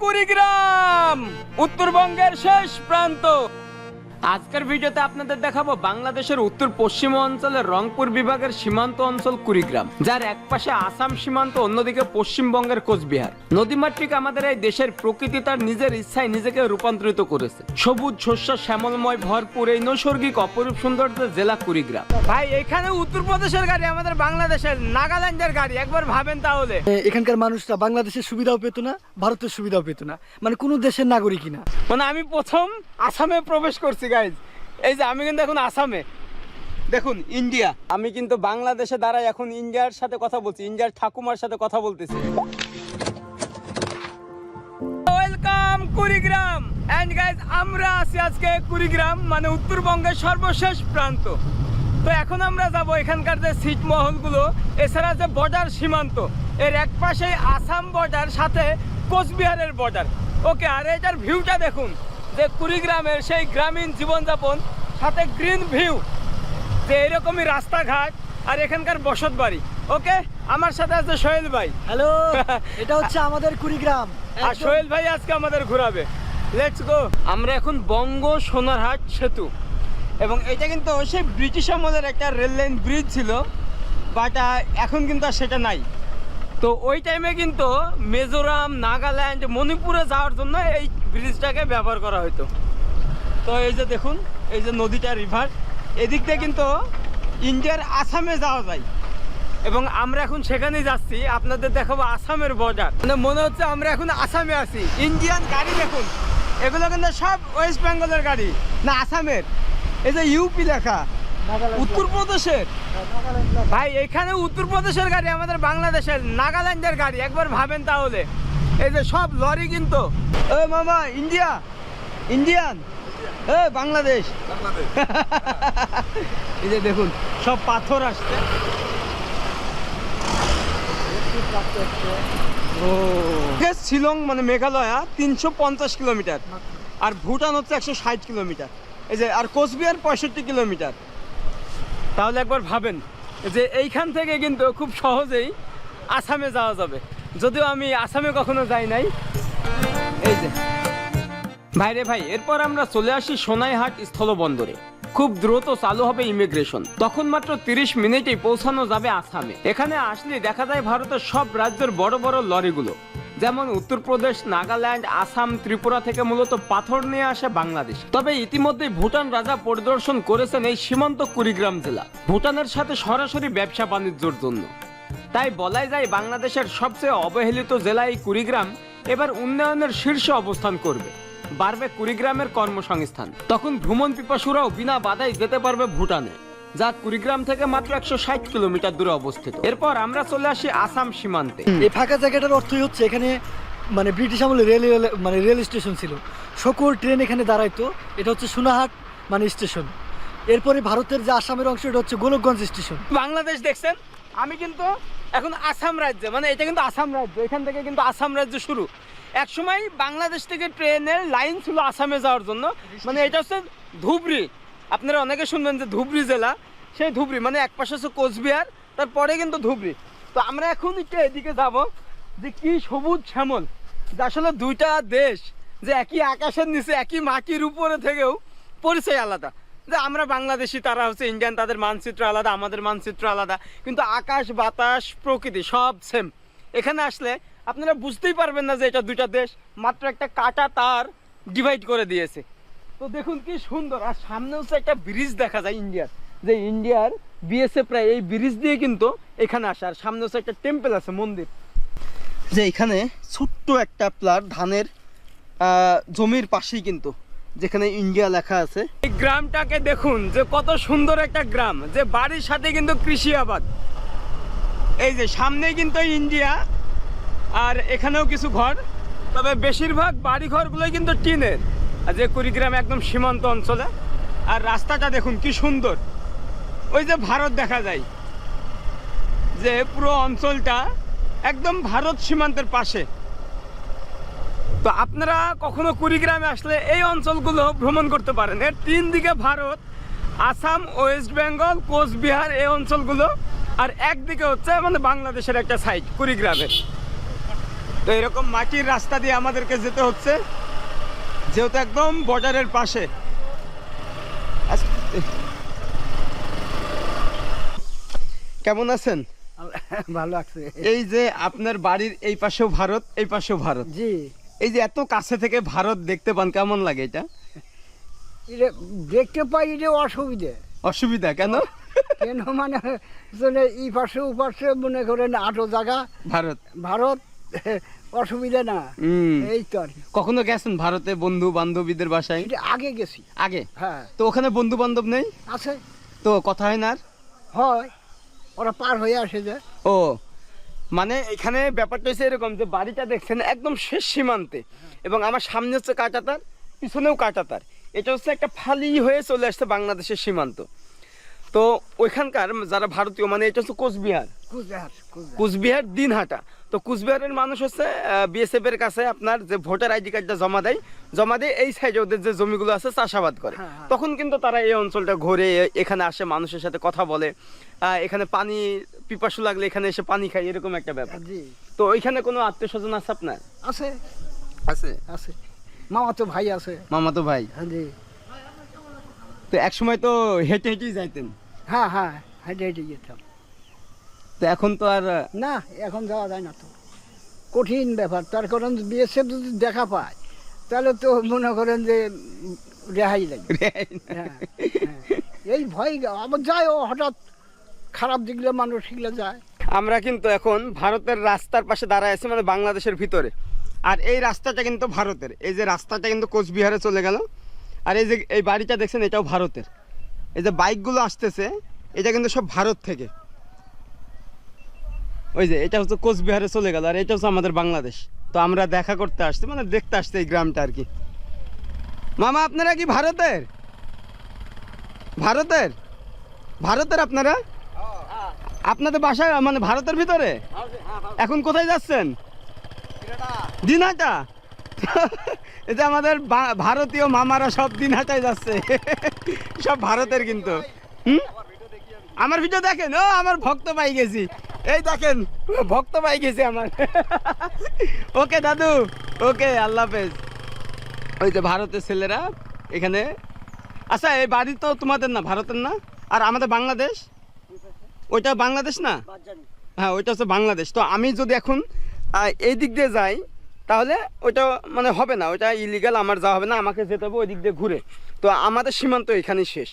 কুড়িগ্রাম উত্তরবঙ্গের শেষ প্রান্ত। আজকের ভিডিওতে আপনাদের দেখাবো বাংলাদেশের উত্তর পশ্চিম অঞ্চলের রংপুর বিভাগের সীমান্ত অঞ্চল কুড়িগ্রাম, যার একপাশে আসাম সীমান্ত, অন্যদিকে পশ্চিমবঙ্গের কোচবিহার। নদীমাতৃক আমাদের এই দেশের প্রকৃতি তার নিজের ইচ্ছায় নিজেকে রূপান্তরিত করেছে। সবুজ শস্য শ্যামলময় ভরপুর এই নৈসর্গিক অপরূপ সৌন্দর্যের জেলা কুড়িগ্রাম। ভাই এখানে উত্তরপ্রদেশের গাড়ি, আমাদের বাংলাদেশের নাগাল্যান্ডের গাড়ি, একবার ভাবেন তাহলে। এখানকার মানুষরা বাংলাদেশের সুবিধাও পেত না, ভারতের সুবিধাও পেত না, মানে কোনো দেশের নাগরিকই না। মানে আমি প্রথম আসামে প্রবেশ করছি গাইজ, এই যে আমি কিন্তু এখন আসামে, দেখুন ইন্ডিয়া। আমি কিন্তু বাংলাদেশে দাঁড়াই এখন ইন্ডিয়ার সাথে কথা বলছি, ইন্ডিয়ার ঠাকুমার সাথে কথা বলতেছি। ওয়েলকাম কুড়িগ্রাম। এন্ড গাইজ আমরা আছি আজকে কুড়িগ্রাম, মানে উত্তরবঙ্গের সর্বশেষ প্রান্ত। তো এখন আমরা যাব এখানকার যে ছিটমহলগুলো, এছাড়া যে বর্ডার সীমান্ত, এর এক পাশে আসাম বর্ডার, সাথে কোচবিহারের বর্ডার। ওকে, আর এটার ভিউটা দেখুন, যে কুড়িগ্রামের সেই গ্রামীণ জীবনযাপন, সাথে গ্রিন ভিউ, যে এরকমই রাস্তাঘাট আর এখানকার বসত বাড়ি। ওকে, আমার সাথে আছে সোহেল ভাই। হ্যালো, এটা হচ্ছে আমাদের কুড়িগ্রাম, আর সোহেল ভাই আজকে আমাদের ঘোরাবে। Let's go. আমরা এখন বঙ্গ সোনারহাট সেতু, এবং এটা কিন্তু সেই ব্রিটিশ আমলের একটা রেল লাইন ব্রিজ ছিল, বাট এখন কিন্তু আর সেটা নাই। তো ওই টাইমে কিন্তু মিজোরাম, নাগাল্যান্ড, মণিপুরে যাওয়ার জন্য এই ব্রিজটাকে ব্যবহার করা হতো। তো এই যে দেখুন, এই যে নদীটা, রিভার, এদিক দিয়ে কিন্তু ইন্ডিয়ার আসামে যাওয়া যায়, এবং আমরা এখন সেখানেই যাচ্ছি। আপনাদের দেখাবো আসামের বর্ডার, মানে মনে হচ্ছে আমরা এখন আসামে আছি। ইন্ডিয়ান গাড়ি দেখুন, এগুলো কিন্তু সব ওয়েস্ট বেঙ্গলের গাড়ি, না আসামের। এই যে ইউপি লেখা, উত্তরপ্রদেশের। ভাই এখানে উত্তরপ্রদেশের গাড়ি, আমাদের বাংলাদেশের নাগাল্যান্ডের গাড়ি, একবার ভাবেন তাহলে। এই যে সব লরি কিন্তু, ও মামা ইন্ডিয়া, ইন্ডিয়ান, এ বাংলাদেশ। এই যে দেখুন সব পাথর আসছে। ও শিলং মানে মেঘালয়া 350 কিলোমিটার, আর ভুটান হচ্ছে 160 কিলোমিটার। এই যে, আর কোচবিহার 65 কিলোমিটার। তাহলে একবার ভাবেন যে এইখান থেকে কিন্তু খুব সহজেই আসামে যাওয়া যাবে, যদিও আমি আসামে কখনো যাই নাই। এই যে ভাইরে ভাই, এরপর আমরা চলে আসি সোনাইহাট স্থলবন্দরে। খুব দ্রুত চালু হবে ইমিগ্রেশন, তখন মাত্র 30 মিনিটেই পৌঁছানো যাবে আসামে। এখানে আসলে দেখা যায় ভারতের সব রাজ্যের বড় বড় লরিগুলো, যেমন উত্তরপ্রদেশ, নাগাল্যান্ড, আসাম, ত্রিপুরা থেকে মূলত পাথর নিয়ে আসে বাংলাদেশ। তবে ইতিমধ্যে ভুটান রাজা পরিদর্শন করেছেন এই সীমান্ত কুড়িগ্রাম জেলা, ভুটানের সাথে সরাসরি ব্যবসা বাণিজ্যের জন্য। তাই বলাই যায় বাংলাদেশের সবচেয়ে অবহেলিত জেলা এই কুড়িগ্রাম এবার উন্নয়নের শীর্ষে অবস্থান করবে। বাড়বে কুড়িগ্রামের কর্মসংস্থান, তখন ভ্রমণ পিপাসুরাও বিনা বাধায় যেতে পারবে ভুটানে, যা কুড়িগ্রাম থেকে মাত্র 160 কিলোমিটার দূরে অবস্থিত। এরপর আমরা চলে আসি আসাম সীমান্তে। এই ফাঁকা জায়গাটার অর্থই হচ্ছে এখানে মানে ব্রিটিশ আমলে রেল স্টেশন ছিল, সকল ট্রেন এখানে দাঁড়াইতো। এটা হচ্ছে সোনাহাট মানে স্টেশন। এরপরে ভারতের যে আসামের অংশ, এটা হচ্ছে গোলকগঞ্জ স্টেশন। বাংলাদেশ দেখছেন, আমি কিন্তু এখন আসাম রাজ্যে, মানে এটা কিন্তু আসাম রাজ্য, এখান থেকে কিন্তু আসাম রাজ্য শুরু। একসময় বাংলাদেশ থেকে ট্রেনের লাইন ছিল আসামে যাওয়ার জন্য, মানে এটা হচ্ছে ধুবড়ি। আপনারা অনেকে শুনবেন যে ধুবড়ি জেলা, সেই ধুবড়ি, মানে এক পাশে হচ্ছে কোচবিহার, তারপরে কিন্তু ধুবড়ি। তো আমরা এখন একটু এদিকে যাব, যে কি সবুজ শ্যামল, যে আসলে দুইটা দেশ যে একই আকাশের নিচে, একই মাটির উপরে থেকেও পরিচয় আলাদা। যে আমরা বাংলাদেশি, তারা হচ্ছে ইন্ডিয়ান, তাদের মানচিত্র আলাদা, আমাদের মানচিত্র আলাদা, কিন্তু আকাশ, বাতাস, প্রকৃতি সব সেম। এখানে আসলে আপনারা বুঝতেই পারবেন না যে এটা দুইটা দেশ, মাত্র একটা কাটা তার ডিভাইড করে দিয়েছে। তো দেখুন কি সুন্দর। আর সামনে হচ্ছে একটা ব্রিজ দেখা যায় ইন্ডিয়ার, যে ইন্ডিয়ার বিএসএফ প্রায় এই ব্রিজ দিয়ে কিন্তু এখানে আসে। আর সামনে হচ্ছে একটা টেম্পল আছে, মন্দির, যে এখানে ছোট্ট একটা প্লট ধানের জমির পাশেই কিন্তু, যেখানে ইন্ডিয়া লেখা আছে। এই গ্রামটাকে দেখুন যে কত সুন্দর একটা গ্রাম, যে বাড়ির সাথে কিন্তু কৃষি আবাদ। এই যে সামনে কিন্তু ইন্ডিয়া, আর এখানেও কিছু ঘর, তবে বেশিরভাগ বাড়ি ঘরগুলোই কিন্তু টিনের, আর যে কুড়িগ্রাম একদম সীমান্ত অঞ্চলে। আর রাস্তাটা দেখুন কি সুন্দর, ওই যে ভারত দেখা যায়, যে পুরো অঞ্চলটা একদম ভারত সীমান্তের পাশে। তো আপনারা কখনো কুড়িগ্রামে আসলে এই অঞ্চলগুলো ভ্রমণ করতে পারেন। এর 3 দিকে ভারত, আসাম, ওয়েস্ট বেঙ্গল, কোচবিহার, এই অঞ্চলগুলো, আর একদিকে হচ্ছে মানে বাংলাদেশের একটা সাইড কুড়িগ্রামের। তো এরকম মাটির রাস্তা দিয়ে আমাদেরকে যেতে হচ্ছে, যেহেতু একদম বর্ডারের পাশে। কেমন আছেন? ভালো আছে। এই যে আপনার বাড়ির এই পাশেও ভারত, এই পাশেও ভারত, জি, এই যে এত কাছে থেকে ভারত দেখতে পান, কেমন লাগে এটা? এটা দেখতে পাই, এটা অসুবিধে। অসুবিধা কেন? কেন মানে এই পাশে ও পাশে মনে করেন আটো জায়গা ভারত ভারত, অসুবিধা না। এই তো আর কি। কখনো গেছেন ভারতে বন্ধু বান্ধবীদের বাসায়? এটা আগে গেছি। আগে? হ্যাঁ। তো ওখানে বন্ধু বান্ধব নেই? আছে। তো কথা হয় না আর? হয়, ওরা পার হয়ে আসে যে। ও মানে এখানে ব্যাপারটা হচ্ছে এরকম যে বাড়িটা দেখছেন একদম শেষ সীমান্তে, এবং আমার সামনে হচ্ছে কাঁটাতার, পিছনেও কাঁটাতার। এটা হচ্ছে একটা ফালি হয়ে চলে আসছে বাংলাদেশের সীমান্ত। তো ওইখানকার যারা ভারতীয়, মানে এটা হচ্ছে কোচবিহার, কুচবিহার দিনহাটা। তো কুচবিহারের মানুষ হচ্ছে বিএসএফ এর কাছে আপনার যে ভোটার আইডি কার্ডটা জমা দেয় এই সাইডে ওদের যে জমিগুলো আছে চাষাবাদ করে। তখন কিন্তু তারা এই অঞ্চলটা ঘুরে এখানে আসে, মানুষের সাথে কথা বলে, এখানে পানি পিপাসু লাগলে এখানে এসে পানি খায়, এরকম একটা ব্যাপার। তো ওইখানে কোনো আত্মীয় স্বজন আছে আপনার? আছে আছে আছে, মামাতো ভাই আছে। মামাতো ভাই? জি। তো এক সময় তো হেঁটে হেঁটেই যাইতেন? হ্যাঁ হ্যাঁ, হেঁটে হেঁটে যেতাম। তো এখন তো আর না, এখন যাওয়া যায় না, তো কঠিন ব্যাপার। তার কারণ বিএসএফ যদি দেখা পায় তাহলে তো মনে করেন যে রেহাই লাগে। হ্যাঁ, এই ভয় আবার যায়, ও হঠাৎ খারাপ দিকলে মানুষ শিখলে যায়। আমরা কিন্তু এখন ভারতের রাস্তার পাশে দাঁড়ায় আছি, মানে বাংলাদেশের ভিতরে। আর এই রাস্তাটা কিন্তু ভারতের, এই যে রাস্তাটা কিন্তু কোচবিহারে চলে গেল। আর এই যে এই বাড়িটা দেখছেন, এটাও ভারতের। এই যে বাইকগুলো আসতেছে, এটা কিন্তু সব ভারত থেকে। ওই যে এটা হচ্ছে কোচবিহারে চলে গেল, আর এটা হচ্ছে আমাদের বাংলাদেশ। তো আমরা দেখা করতে আসছি, মানে দেখতে আসছি এই গ্রামটা আর কি। মামা আপনারা কি ভারতের? ভারতের ভারতের আপনারা? আপনাদের বাসা মানে ভারতের ভিতরে? এখন কোথায় যাচ্ছেন? দিনহাটা। এই যে আমাদের ভারতীয় মামারা সব দিনহাটায় যাচ্ছে, সব ভারতের কিন্তু। আমার ভিডিও দেখেন? ও আমার ভক্ত পাই গেছি, এই দেখেন ভক্ত পাই গেছি আমার। ওকে দাদু, ওকে, আল্লাহ হাফেজ। ওই যে ভারতের ছেলেরা এখানে। আচ্ছা, এই বাড়ি তো তোমাদের না, ভারতের না? আর আমাদের বাংলাদেশ, ওইটা বাংলাদেশ না? হ্যাঁ, ওইটা হচ্ছে বাংলাদেশ। তো আমি যদি এখন এই দিক দিয়ে যাই তাহলে ওইটা মানে হবে না, ওইটা ইলিগাল, আমার যাওয়া হবে না, আমাকে যেতে হবে ওই দিক দিয়ে ঘুরে। তো আমাদের সীমান্ত এখানেই শেষ,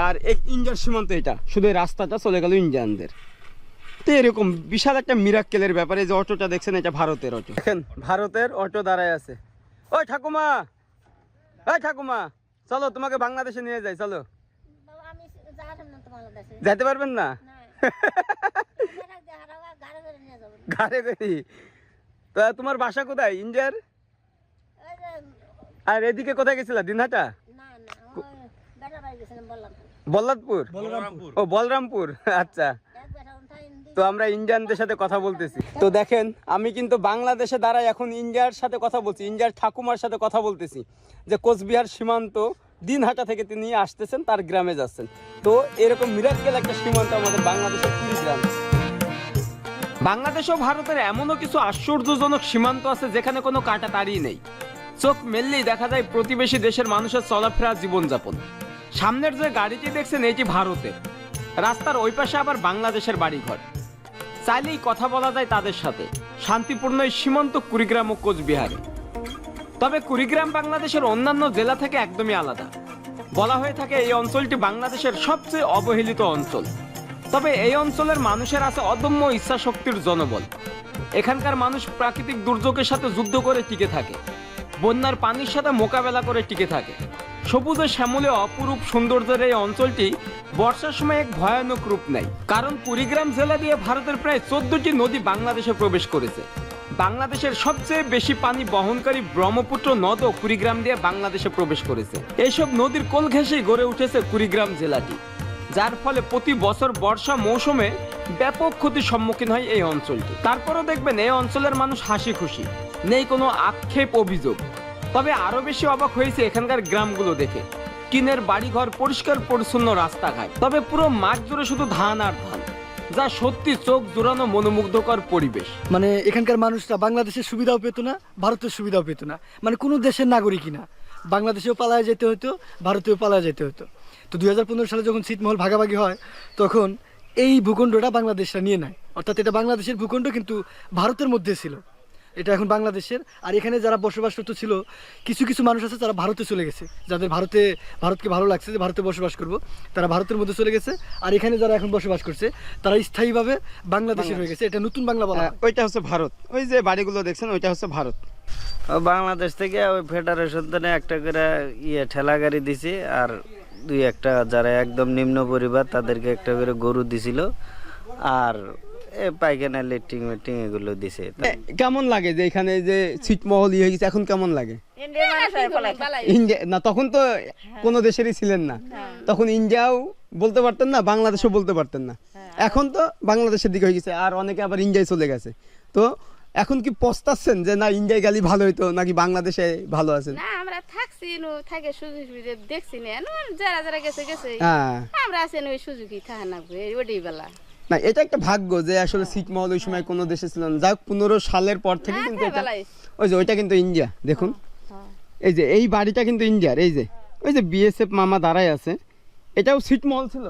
আর এই ইন্ডিয়ার সীমান্ত এটা, শুধু এই রাস্তাটা চলে গেল ইন্ডিয়ানদের। তো এরকম বিশাল একটা মিরাক্কেলের ব্যাপারে। যে অটোটা দেখছেন, এটা ভারতের অটো। দেখেন ভারতের অটো দাঁড়ায় আছে। ওই ঠাকুমা, ওই ঠাকুমা, চলো তোমাকে বাংলাদেশে নিয়ে যাই, চলো। যেতে পারবেন না? গাড়ি গাড়ি। তো তোমার বাসা কোথায় ইন্ডিয়ার? আর এদিকে কোথায় গেছিলা? দিনহাটা? বল্লাদপুর? ও বলরামপুর, আচ্ছা। তো আমরা ইন্ডিয়ানদের সাথে কথা বলতেছি। তো দেখেন আমি কিন্তু বাংলাদেশে দাঁড়াই এখন ইন্ডিয়ার সাথে কথা বলছি, ইন্ডিয়ার ঠাকুমার সাথে কথা বলতেছি, যে কোচবিহার সীমান্ত দিনহাটা থেকে তিনি আসতেছেন, তার গ্রামে যাচ্ছেন। তো এরকম মিরাক্কেল একটা সীমান্ত আমাদের বাংলাদেশের কুড়িগ্রাম। বাংলাদেশ ও ভারতের এমনও কিছু আশ্চর্যজনক সীমান্ত আছে যেখানে কোনো কাঁটাতাড়ি নেই। চোখ মেললেই দেখা যায় প্রতিবেশী দেশের মানুষের চলাফেরা, জীবনযাপন। সামনের যে গাড়িটি দেখছেন এটি ভারতের, রাস্তার ওই পাশে আবার বাংলাদেশের বাড়িঘর। চাইলেই কথা বলা যায় তাদের সাথে। শান্তিপূর্ণ এই সীমান্ত কুড়িগ্রাম ও কোচবিহারে। তবে কুড়িগ্রাম বাংলাদেশের অন্যান্য জেলা থেকে একদমই আলাদা। বলা হয়ে থাকে এই অঞ্চলটি বাংলাদেশের সবচেয়ে অবহেলিত অঞ্চল। তবে এই অঞ্চলের মানুষের আছে অদম্য ইচ্ছা শক্তির জনবল। এখানকার মানুষ প্রাকৃতিক দুর্যোগের সাথে যুদ্ধ করে টিকে থাকে, বন্যার পানির সাথে মোকাবেলা করে টিকে থাকে। সবুজ ও শ্যামলে অপরূপ সৌন্দর্যের এই অঞ্চলটি বর্ষার সময় এক ভয়ানক রূপ নেয়, কারণ কুড়িগ্রাম জেলা দিয়ে ভারতের প্রায় 14টি নদী বাংলাদেশে প্রবেশ করেছে। বাংলাদেশের সবচেয়ে বেশি পানি বহনকারী ব্রহ্মপুত্র নদও কুড়িগ্রাম দিয়ে বাংলাদেশে প্রবেশ করেছে। এইসব নদীর কোল ঘেঁষেই গড়ে উঠেছে কুড়িগ্রাম জেলাটি, যার ফলে প্রতি বছর বর্ষা মৌসুমে ব্যাপক ক্ষতির সম্মুখীন হয় এই অঞ্চলটি। তারপরও দেখবেন এই অঞ্চলের মানুষ হাসি খুশি, নেই কোনো আক্ষেপ অভিযোগ। তবে আরো বেশি অবাক হয়েছে এখানকার গ্রামগুলো দেখে। টিনের বাড়িঘর, পরিষ্কার পরিচ্ছন্ন রাস্তাঘাট, তবে পুরো মাঠ জুড়ে শুধু ধান আর ধান। যা সত্যি চোখ জোড়ানো মনোমুগ্ধকর পরিবেশ। মানে এখানকার মানুষরা বাংলাদেশের সুবিধাও পেত না, ভারতের সুবিধাও পেত না, মানে কোনো দেশের নাগরিকই না। বাংলাদেশেও পালায় যেতে হতো, ভারতেও পালায় যেতে হতো। তো 2015 সালে যখন ছিটমহল ভাগাভাগি হয়, তখন এই ভূখণ্ডটা বাংলাদেশরা নিয়ে নেয়, অর্থাৎ এটা বাংলাদেশের ভূখণ্ড কিন্তু ভারতের মধ্যে ছিল, এটা এখন বাংলাদেশের। আর এখানে যারা বসবাসরত ছিল, কিছু কিছু মানুষ আছে তারা ভারতে চলে গেছে, যাদের ভারতকে ভালো লাগছে যে ভারতে বসবাস করব, তারা ভারতের মধ্যে চলে গেছে। আর এখানে যারা এখন বসবাস করছে তারা স্থায়ীভাবে বাংলাদেশের হয়ে গেছে, এটা নতুন বাংলা বলা হয়। ওইটা হচ্ছে ভারত, ওই যে বাড়িগুলো দেখছেন ওইটা হচ্ছে ভারত। বাংলাদেশ থেকে ওই ফেডারেশন থেকে একটা করে ঠেলা গাড়ি দিছে, আর দুই একটা যারা একদম নিম্ন পরিবার তাদেরকে একটা করে গরু দিছিল, আর পায়খানা লেট্রিন মেট্রিং এগুলো দিছে। কেমন লাগে যে এখানে যে ছিটমহল হয়ে গেছে, এখন কেমন লাগে? ইন্ডিয়া না, তখন তো কোনো দেশেরই ছিলেন না, তখন ইন্ডিয়াও বলতে পারতেন না, বাংলাদেশও বলতে পারতেন না। এখন তো বাংলাদেশের দিকে হয়ে গেছে, আর অনেকে আবার ইন্ডিয়ায় চলে গেছে। তো এখন কি পস্তাচ্ছেন যে না ইন্ডিয়ায় গেলে ভালো হইতো, নাকি বাংলাদেশে ভালো আছেন? না, আমরা থাকছি থাকে সুযোগ সুবিধা দেখছি না, যারা যারা গেছে গেছে, হ্যাঁ আমরা আছেন ওই সুযোগই থাকা না, ওটাই বেলা। না, এটা একটা ভাগ্য যে আসলে ছিটমহল ওই সময় কোনো দেশে ছিল না। যাক 15 সালের পর থেকে কিন্তু এটা, ওই যে ওইটা কিন্তু ইন্ডিয়া, দেখুন এই যে এই বাড়িটা কিন্তু ইন্ডিয়ার। এই যে ওই যে বিএসএফ মামা দাঁড়ায় আছে, এটাও ছিটমহল ছিল।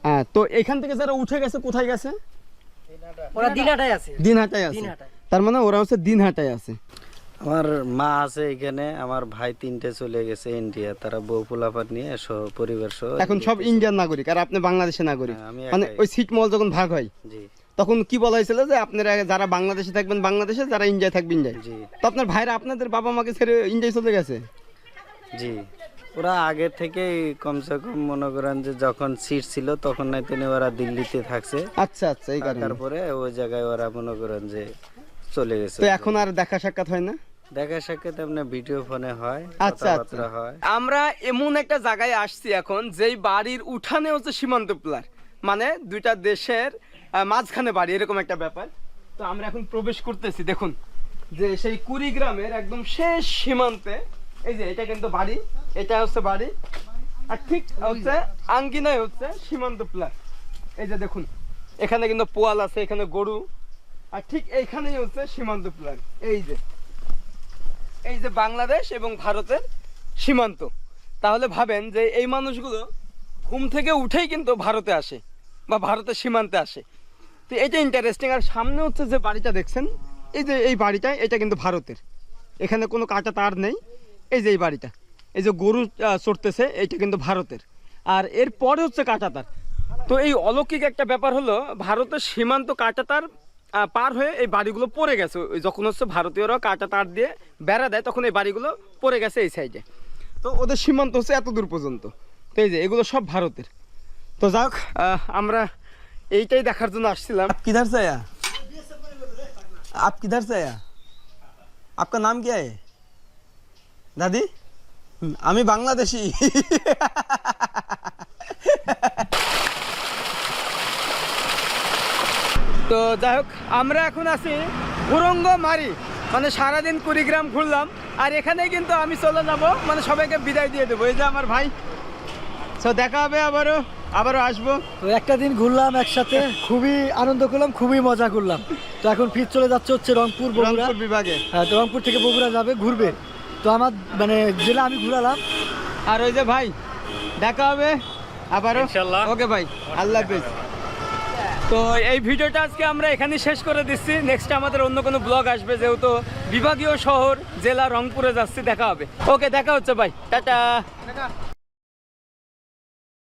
হ্যাঁ, তো এখান থেকে যারা উঠে গেছে কোথায় গেছে? ওরা দিনহাটায় আছে, দিনহাটায় আছে। তার মানে ওরা হচ্ছে দিনহাটায় আছে। আমার মা আছে এখানে, আমার ভাই 3টে চলে গেছে ইন্ডিয়া, তারা বউ পোলাপাট নিয়ে পরিবার সহ এখন সব ইন্ডিয়ান নাগরিক, আর আপনি বাংলাদেশের নাগরিক। হ্যাঁ, আমি মানে একাই। ওই ছিটমহল যখন ভাগ হয় জি তখন কি বলা হয়েছিল যে আপনারা যারা বাংলাদেশে থাকবেন বাংলাদেশে, যারা ইন্ডিয়ায় থাকবেন ইন্ডিয়ায়। জি তো আপনার ভাইরা আপনাদের বাবা মাকে ছেড়ে ইন্ডিয়ায় চলে গেছে? জি, ওরা আগে থেকেই কমসে কম মনে করেন যে যখন সিট ছিল তখন নাই তিনি ওরা দিল্লিতে থাকছে, আচ্ছা আচ্ছা, এই কারণে। তারপরে ওই জায়গায় ওরা মনে করেন যে চলে গেছে। তো এখন আর দেখা সাক্ষাৎ হয় না? দেখা সাক্ষাৎ আপনার ভিডিও ফোনে হয়, আচ্ছা, কথাবার্তা হয়। আমরা এমন একটা জায়গায় আসছি এখন, যেই বাড়ির উঠানে হচ্ছে সীমান্ত পিলার, মানে দুইটা দেশের মাঝখানে বাড়ি, এরকম একটা ব্যাপার। তো আমরা এখন প্রবেশ করতেছি, দেখুন যে সেই কুড়িগ্রামের একদম শেষ সীমান্তে। এই যে এটা কিন্তু বাড়ি, এটা হচ্ছে বাড়ি, আর ঠিক হচ্ছে আঙ্গিনায় হচ্ছে সীমান্ত পিলার। এই যে দেখুন এখানে কিন্তু পোয়াল আছে, এখানে গরু, আর ঠিক এইখানেই হচ্ছে সীমান্ত পিলার। এই যে বাংলাদেশ এবং ভারতের সীমান্ত। তাহলে ভাবেন যে এই মানুষগুলো ঘুম থেকে উঠেই কিন্তু ভারতে আসে বা ভারতের সীমান্তে আসে। তো এটা ইন্টারেস্টিং। আর সামনে হচ্ছে যে বাড়িটা দেখছেন, এই যে এই বাড়িটা, এটা কিন্তু ভারতের, এখানে কোনো কাটা তার নেই। এই যে এই বাড়িটা, এই যে গরু চড়তেছে, এটা কিন্তু ভারতের, আর এর পরে হচ্ছে কাটা তার। তো এই অলৌকিক একটা ব্যাপার হলো, ভারতের সীমান্ত কাটা তার পার হয়ে এই বাড়িগুলো পড়ে গেছে। ওই যখন হচ্ছে ভারতীয়রা কাটা তার দিয়ে বেড়া দেয়, তখন এই বাড়িগুলো পড়ে গেছে এই সাইডে। তো ওদের সীমান্ত হচ্ছে এত দূর পর্যন্ত। তো এই যে এগুলো সব ভারতের। তো যাক, আমরা এইটাই দেখার জন্য আসছিলাম। किधर से आया? आप किधर से आया? आपका नाम क्या है दादी? আমি বাংলাদেশি। তো যাই হোক, আমরা এখন আছি হুরঙ্গ মারি, মানে সারাদিন কুড়িগ্রাম ঘুরলাম, আর এখানেই কিন্তু আমি চলে যাব, মানে সবাইকে বিদায় দিয়ে দেবো। এই যে আমার ভাই, তো দেখা হবে, আবারও আসবো। তো একটা দিন ঘুরলাম একসাথে, খুবই আনন্দ করলাম, খুবই মজা করলাম। তো এখন ফির চলে যাচ্ছে হচ্ছে রংপুর, বগুড়া। রংপুর বিভাগে। হ্যাঁ, তো রংপুর থেকে বগুড়া যাবে, ঘুরবে। তো আমার মানে জেলা আমি ঘুরালাম। আর ওই যে ভাই, দেখা হবে আবারও ইনশাআল্লাহ। ওকে ভাই, আল্লাহ হাফেজ। তো এই ভিডিওটা আজকে আমরা এখানেই শেষ করে দিচ্ছি। নেক্সট আমাদের অন্য কোনো ব্লগ আসবে, যেহেতু বিভাগীয় শহর জেলা রংপুরে যাচ্ছি। দেখা হবে, ওকে, দেখা হচ্ছে ভাই, টাটা।